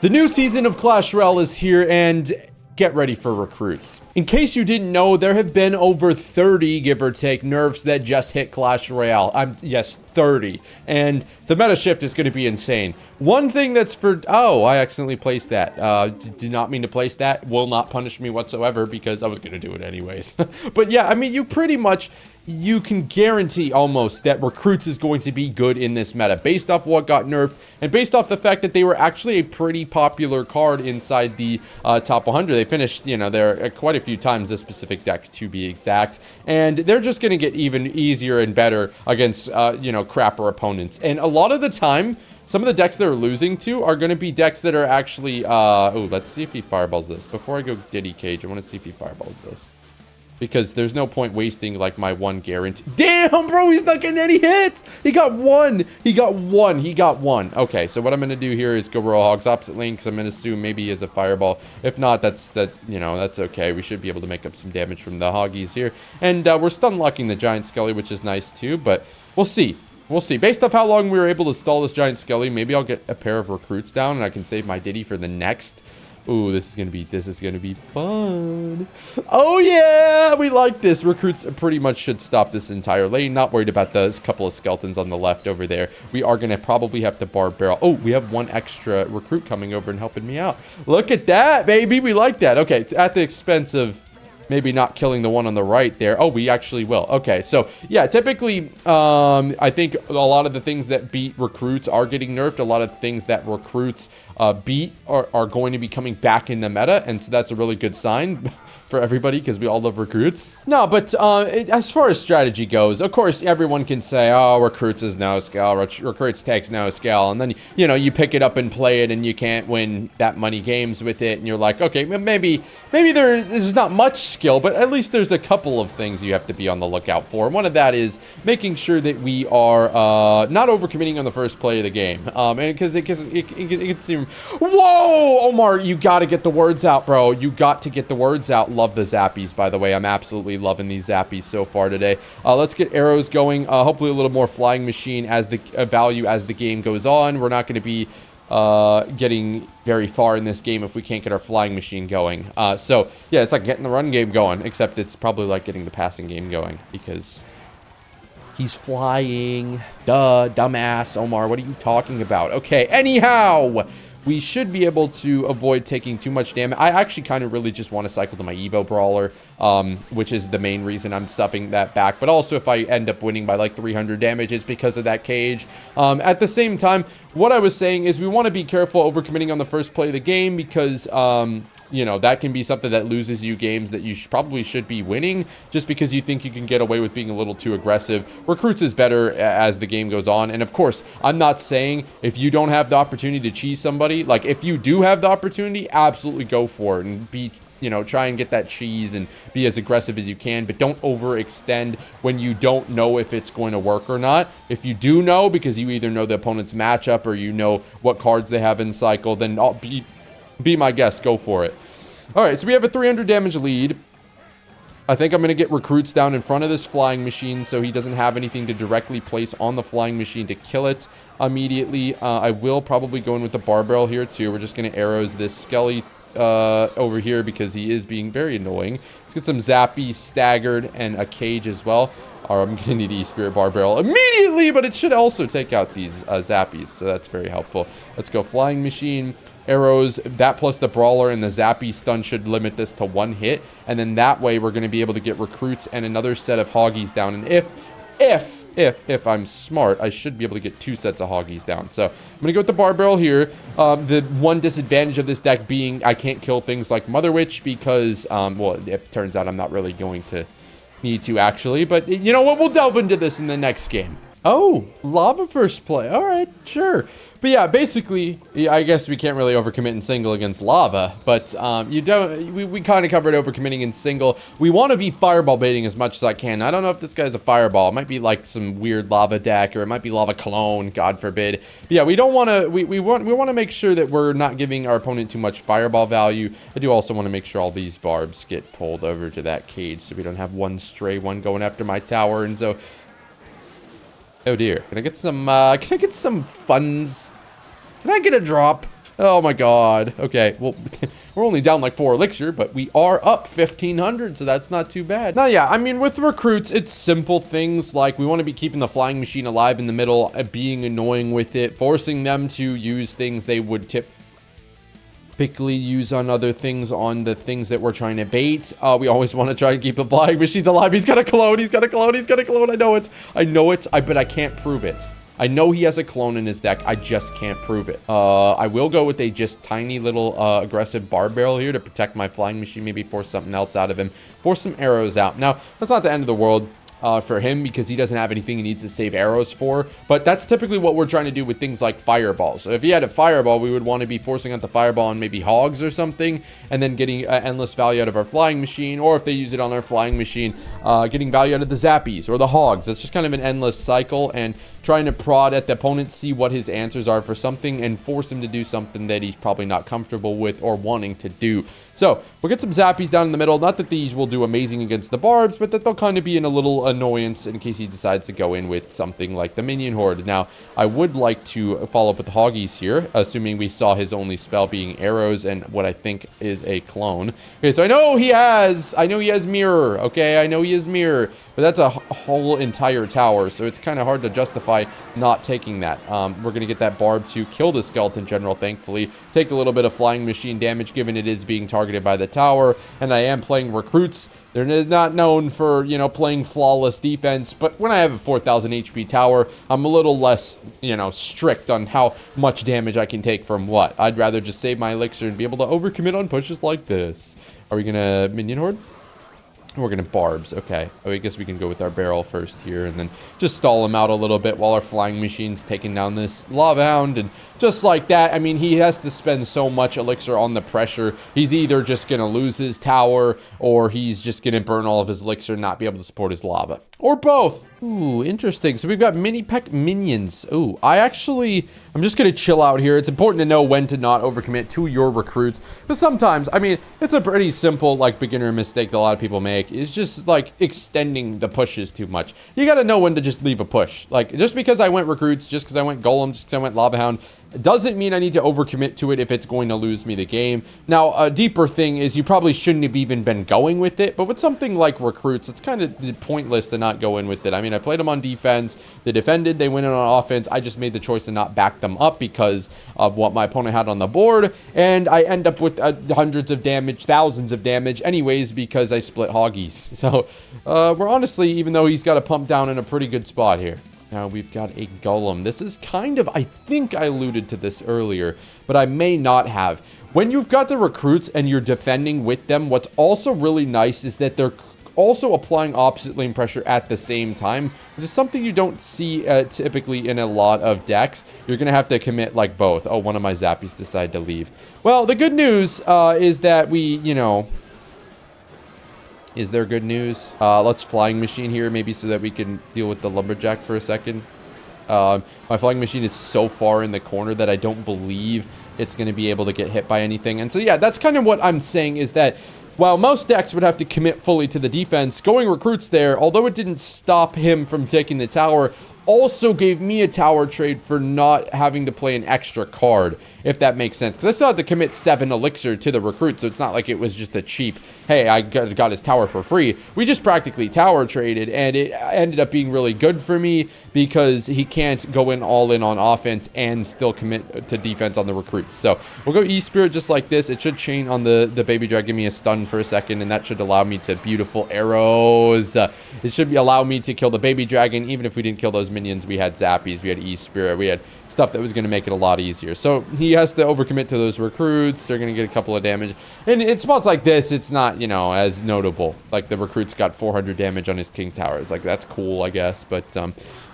The new season of Clash Royale is here, and get ready for recruits. In case you didn't know, there have been over 30, give or take, nerfs that just hit Clash Royale. Yes, 30. And the meta shift is going to be insane. One thing that's for... Oh, I accidentally placed that. Did not mean to place that. Will not punish me whatsoever because I was going to do it anyways. But yeah, I mean, you pretty much... You can guarantee almost that recruits is going to be good in this meta based off what got nerfed and based off the fact that they were actually a pretty popular card inside the top 100. They finished, you know, there quite a few times, this specific deck to be exact, and they're just going to get even easier and better against, you know, crapper opponents. And a lot of the time, some of the decks they're losing to are going to be decks that are actually, oh, let's see if he fireballs this. Before I go Diddy Cage, I want to see if he fireballs this. Because there's no point wasting, like, my one guarantee. Damn, bro, he's not getting any hits. He got one. He got one. He got one. Okay, so what I'm going to do here is go Royal Hogs opposite lane, because I'm going to assume maybe he has a fireball. If not, that's okay. We should be able to make up some damage from the Hoggies here. And we're stun locking the Giant Skelly, which is nice, too. But we'll see. We'll see. Based off how long we were able to stall this Giant Skelly, maybe I'll get a pair of recruits down, and I can save my Diddy for the next... Ooh, this is gonna be fun. Oh yeah, we like this. Recruits pretty much should stop this entire lane. Not worried about those couple of skeletons on the left over there. We are gonna probably have to bar barrel. Oh, we have one extra recruit coming over and helping me out. Look at that, baby. We like that. Okay, at the expense of maybe not killing the one on the right there. Oh, we actually will. Okay, so yeah, typically, I think a lot of the things that beat recruits are getting nerfed. A lot of things that recruits beat are going to be coming back in the meta, and so that's a really good sign for everybody because we all love recruits. No, but as far as strategy goes, of course, everyone can say, oh, recruits is no scale, recruits takes no scale, and then, you know, you pick it up and play it, and you can't win that many games with it, and you're like, okay, maybe there's not much skill, but at least there's a couple of things you have to be on the lookout for. One of that is making sure that we are not overcommitting on the first play of the game, and because it can seem, whoa, Omar, you got to get the words out, bro. You got to get the words out. Love the zappies, by the way. I'm absolutely loving these zappies so far today. Let's get arrows going. Hopefully a little more flying machine as the value as the game goes on. We're not going to be getting very far in this game if we can't get our flying machine going. So yeah, it's like getting the run game going, except it's probably like getting the passing game going because he's flying. Duh, dumbass. Omar, what are you talking about? Okay, anyhow, we should be able to avoid taking too much damage. I actually kind of really just want to cycle to my Evo Brawler, which is the main reason I'm stuffing that back. But also, if I end up winning by like 300 damage, it's because of that cage. At the same time, what I was saying is we want to be careful overcommitting on the first play of the game because... you know, that can be something that loses you games that you probably should be winning just because you think you can get away with being a little too aggressive. Recruits is better as the game goes on. And of course, I'm not saying if you don't have the opportunity to cheese somebody, like if you do have the opportunity, absolutely go for it and be, you know, try and get that cheese and be as aggressive as you can, but don't overextend when you don't know if it's going to work or not. If you do know, because you either know the opponent's matchup or you know what cards they have in cycle, then I'll be my guest. Go for it. All right, so we have a 300 damage lead. I think I'm going to get recruits down in front of this flying machine so he doesn't have anything to directly place on the flying machine to kill it immediately. I will probably go in with the bar barrel here too. We're just going to arrows this Skelly over here because he is being very annoying. Let's get some Zappy staggered and a cage as well. Or I'm going to need E-Spirit Bar Barrel immediately, but it should also take out these Zappies, so that's very helpful. Let's go Flying Machine, arrows, that plus the Brawler and the Zappy stun should limit this to one hit, and then that way we're going to be able to get recruits and another set of Hoggies down, and if I'm smart, I should be able to get 2 sets of Hoggies down. So I'm going to go with the Bar Barrel here. The one disadvantage of this deck being I can't kill things like Mother Witch because, well, it turns out I'm not really going to need to actually, but you know what? We'll delve into this in the next game. Oh, lava first play. All right, sure. But yeah, basically, I guess we can't really overcommit in single against lava, but we kind of covered overcommitting in single. We want to be fireball baiting as much as I can. I don't know if this guy's a fireball. It might be like some weird lava deck, or it might be lava clone, God forbid. But yeah, we don't want to, we want to make sure that we're not giving our opponent too much fireball value. I do also want to make sure all these barbs get pulled over to that cage so we don't have one stray one going after my tower, and so... Oh dear. Can I get some funds? Can I get a drop? Oh my god. Okay, well, we're only down like 4 elixir, but we are up 1,500, so that's not too bad. Now, yeah, I mean, with recruits, it's simple things like we want to be keeping the flying machine alive in the middle, being annoying with it, forcing them to use things they would typically use on other things, on the things that we're trying to bait. We always want to try and keep the flying machines alive. He's got a clone. He's got a clone. He's got a clone. I know it. But I can't prove it. I know he has a clone in his deck. I just can't prove it. I will go with a just tiny little aggressive barb barrel here to protect my flying machine. Maybe force something else out of him. Force some arrows out. Now, that's not the end of the world. For him, because he doesn't have anything he needs to save arrows for. But that's typically what we're trying to do with things like fireballs. So if he had a fireball, we would want to be forcing out the fireball on maybe hogs or something, and then getting endless value out of our flying machine. Or if they use it on our flying machine, getting value out of the zappies or the hogs. It's just kind of an endless cycle, and trying to prod at the opponent, see what his answers are for something, and force him to do something that he's probably not comfortable with or wanting to do. So we'll get some zappies down in the middle. Not that these will do amazing against the barbs, but that they'll kind of be in a little annoyance in case he decides to go in with something like the minion horde. Now, I would like to follow up with the hoggies here, assuming we saw his only spell being arrows and what I think is a clone. Okay, so I know he has mirror. Okay, I know he has mirror. But that's a whole entire tower, so it's kind of hard to justify not taking that. We're going to get that barb to kill the skeleton general, thankfully. Take a little bit of flying machine damage, given it is being targeted by the tower. And I am playing recruits. They're not known for, you know, playing flawless defense. But when I have a 4,000 HP tower, I'm a little less, you know, strict on how much damage I can take from what. I'd rather just save my elixir and be able to overcommit on pushes like this. Are we going to minion horde? We're going to barbs. Okay. Oh, I guess we can go with our barrel first here and then just stall him out a little bit while our flying machine's taking down this lava hound. And just like that, I mean, he has to spend so much elixir on the pressure. He's either just going to lose his tower or he's just going to burn all of his elixir and not be able to support his lava. Or both. Ooh, interesting. So we've got mini peck minions. Ooh, I'm just going to chill out here. It's important to know when to not overcommit to your recruits. But sometimes, I mean, it's a pretty simple, like, beginner mistake that a lot of people make. Is just, like, extending the pushes too much. You got to know when to just leave a push. Like, just because I went recruits, just because I went golem, just because I went lava hound, doesn't mean I need to overcommit to it if it's going to lose me the game. Now, a deeper thing is you probably shouldn't have even been going with it, but with something like recruits, it's kind of pointless to not go in with it. I mean, I played them on defense, they defended, they went in on offense. I just made the choice to not back them up because of what my opponent had on the board, and I end up with hundreds of damage, thousands of damage anyways because I split hoggies. So, we're honestly, even though he's got a pump down in a pretty good spot here. Now we've got a golem. This is kind of, I think I alluded to this earlier, but I may not have. When you've got the recruits and you're defending with them, what's also really nice is that they're also applying opposite lane pressure at the same time, which is something you don't see typically in a lot of decks. You're going to have to commit like both. Oh, one of my zappies decided to leave. Well, the good news is that we, you know... Is there good news? Let's flying machine here, maybe so that we can deal with the lumberjack for a second. My flying machine is so far in the corner that I don't believe it's going to be able to get hit by anything. And so, yeah, that's kind of what I'm saying is that while most decks would have to commit fully to the defense, going recruits there, although it didn't stop him from taking the tower, also gave me a tower trade for not having to play an extra card, if that makes sense. Because I still had to commit 7 elixir to the recruit, so it's not like it was just a cheap, hey, I got his tower for free. We just practically tower traded, and it ended up being really good for me because he can't go in all in on offense and still commit to defense on the recruits. So we'll go E-Spirit just like this. It should chain on the baby dragon, give me a stun for a second, and that should allow me to beautiful arrows. It should allow me to kill the baby dragon, even if we didn't kill those minions. We had zappies, we had E-Spirit, we had stuff that was going to make it a lot easier. So he has to overcommit to those recruits. They're going to get a couple of damage. And in spots like this, it's not, you know, as notable. Like the recruits got 400 damage on his king towers. Like, that's cool, I guess. But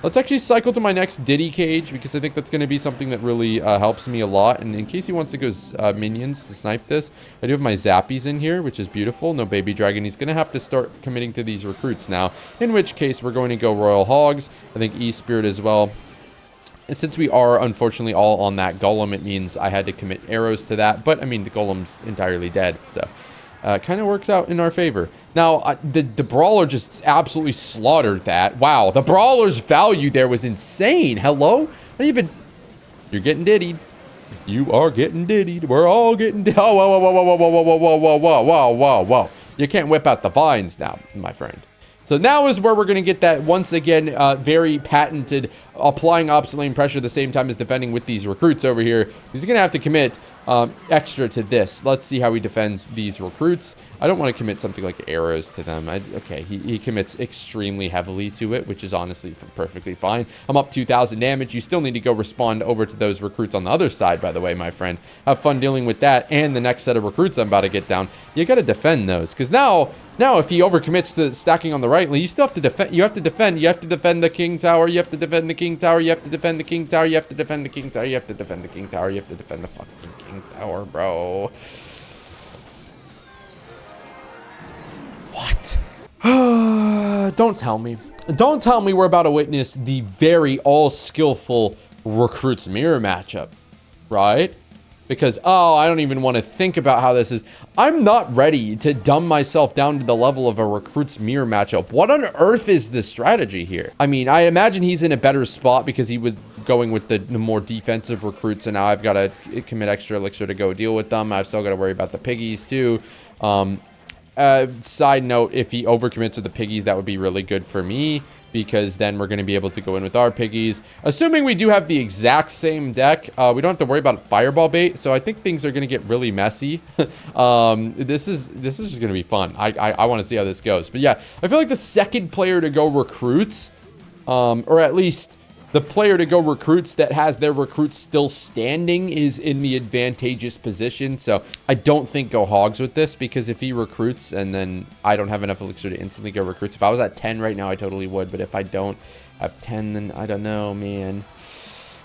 let's actually cycle to my next Diddy cage because I think that's going to be something that really helps me a lot. And in case he wants to go minions to snipe this, I do have my zappies in here, which is beautiful. No baby dragon. He's going to have to start committing to these recruits now, in which case we're going to go royal hogs. I think E-Spirit as well. And since we are, unfortunately, all on that golem, it means I had to commit arrows to that. But, I mean, the golem's entirely dead, so kind of works out in our favor. Now, the brawler just absolutely slaughtered that. Wow, the brawler's value there was insane. Hello? Not even... You're getting diddied. You are getting diddied. We're all getting diddied. Oh, whoa, whoa, whoa, whoa, whoa, whoa, whoa, whoa, whoa, whoa, whoa, whoa. You can't whip out the vines now, my friend. So now is where we're going to get that, once again, very patented applying opposite lane pressure at the same time as defending with these recruits over here. He's going to have to commit extra to this. Let's see how he defends these recruits. I don't want to commit something like arrows to them. Okay, he commits extremely heavily to it, which is honestly perfectly fine. I'm up 2,000 damage. You still need to go respond over to those recruits on the other side, by the way, my friend. Have fun dealing with that and the next set of recruits I'm about to get down. You got to defend those, because now if he overcommits to stacking on the right lane, you still have to defend. You have to defend. You have to defend the king tower. You have to defend the king tower. You have to defend the king tower. You have to defend the king tower. You have to defend the king tower. You have to defend the fucking king tower, bro. What? Don't tell me. Don't tell me we're about to witness the very all-skillful recruits mirror matchup, right? Because, oh, I don't even want to think about how this is. I'm not ready to dumb myself down to the level of a recruits mirror matchup. What on earth is the strategy here? I mean, I imagine he's in a better spot because he was going with the more defensive recruits, and now I've got to commit extra elixir to go deal with them. I've still got to worry about the piggies, too. Side note, if he overcommits with the piggies, that would be really good for me, because then we're going to be able to go in with our piggies. Assuming we do have the exact same deck, we don't have to worry about fireball bait, so I think things are going to get really messy. This is just going to be fun. I want to see how this goes. But yeah, I feel like the second player to go recruits, or at least the player to go recruits that has their recruits still standing, is in the advantageous position. So I don't think go hogs with this, because if he recruits and then I don't have enough elixir to instantly go recruits. If I was at 10 right now, I totally would. But if I don't have 10, then I don't know, man.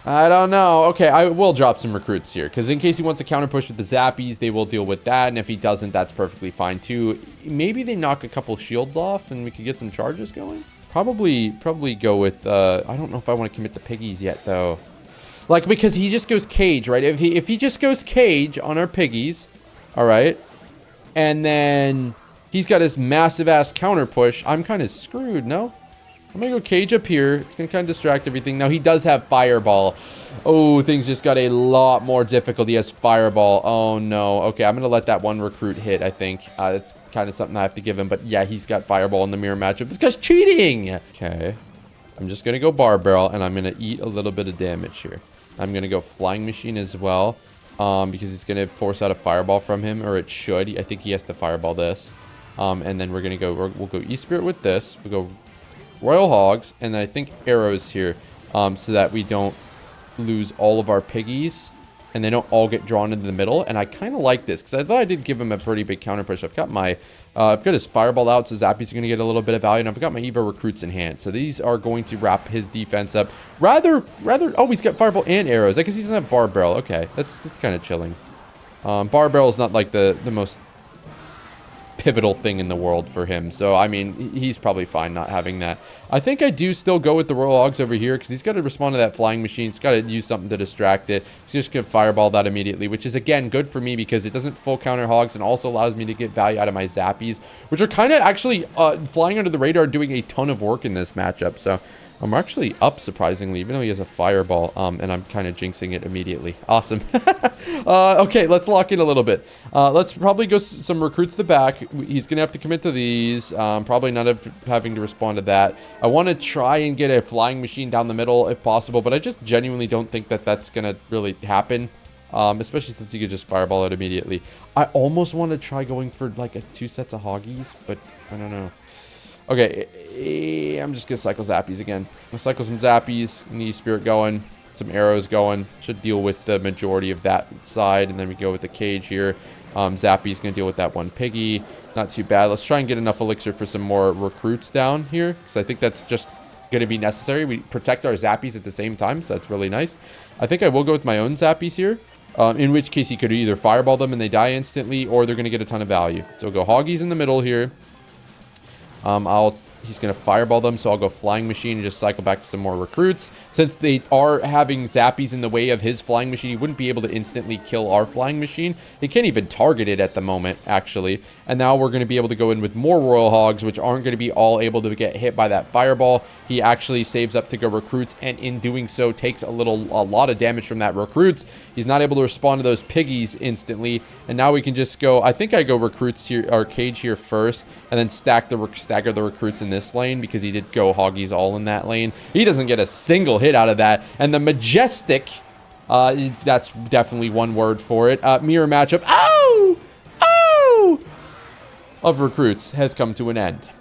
I don't know. Okay, I will drop some recruits here, because in case he wants to counter push with the zappies, they will deal with that. And if he doesn't, that's perfectly fine too. Maybe they knock a couple shields off and we could get some charges going. Probably go with, I don't know if I want to commit the piggies yet, though. Like, because he just goes cage, right? If he just goes cage on our piggies, all right, and then he's got his massive-ass counter push, I'm kind of screwed, no? I'm going to go cage up here. It's going to kind of distract everything. Now, he does have fireball. Oh, things just got a lot more difficult. He has fireball. Oh, no. Okay, I'm going to let that one recruit hit, I think. It's kind of something I have to give him. But, yeah, he's got fireball in the mirror matchup. This guy's cheating. Okay. I'm just going to go bar barrel, and I'm going to eat a little bit of damage here. I'm going to go flying machine as well, because it's going to force out a fireball from him, or it should. I think he has to fireball this. And then we're going to go, we'll go E-Spirit with this. We'll go Royal Hogs, and then I think arrows here, so that we don't lose all of our piggies, and they don't all get drawn into the middle. And I kind of like this, because I thought I did give him a pretty big counter push. I've got my, I've got his fireball out, so Zappy's going to get a little bit of value, and I've got my Evo recruits in hand. So these are going to wrap his defense up. Oh, he's got fireball and arrows. I guess he doesn't have bar barrel. Okay, that's kind of chilling. Bar barrel is not like the most pivotal thing in the world for him, so I mean, he's probably fine not having that. I think I do still go with the Royal Hogs over here, because he's got to respond to that flying machine. He's got to use something to distract it. He's just gonna fireball that immediately, which is again good for me because it doesn't full counter hogs and also allows me to get value out of my zappies, which are kind of actually flying under the radar, doing a ton of work in this matchup. So I'm actually up, surprisingly, even though he has a fireball, and I'm kind of jinxing it immediately. Awesome. Okay, let's lock in a little bit. Let's probably go some recruits to the back. He's going to have to commit to these. Probably not having to respond to that. I want to try and get a flying machine down the middle if possible, but I just genuinely don't think that that's going to really happen. Especially since he could just fireball it immediately. I almost want to try going for like 2 sets of hoggies, but I don't know. Okay, I'm just gonna cycle zappies again. I'll cycle some zappies, knee spirit going, some arrows going. Should deal with the majority of that side, and then we go with the cage here. Zappy's gonna deal with that one piggy. Not too bad. Let's try and get enough elixir for some more recruits down here, because I think that's just gonna be necessary. We protect our zappies at the same time, so that's really nice. I think I will go with my own zappies here. In which case, he could either fireball them and they die instantly, or they're gonna get a ton of value. So we'll go hoggies in the middle here. I'll He's going to fireball them, so I'll go Flying Machine and just cycle back to some more recruits. Since they are having Zappies in the way of his Flying Machine, he wouldn't be able to instantly kill our Flying Machine. He can't even target it at the moment, actually. And now we're going to be able to go in with more Royal Hogs, which aren't going to be all able to get hit by that fireball. He actually saves up to go recruits, and in doing so, takes a lot of damage from that recruits. He's not able to respond to those piggies instantly. And now we can just go, I think I go recruits here, or cage here first, and then stagger the recruits in this lane, because he did go hoggies all in that lane. He doesn't get a single hit out of that. And the Majestic, that's definitely one word for it, mirror matchup, of recruits has come to an end.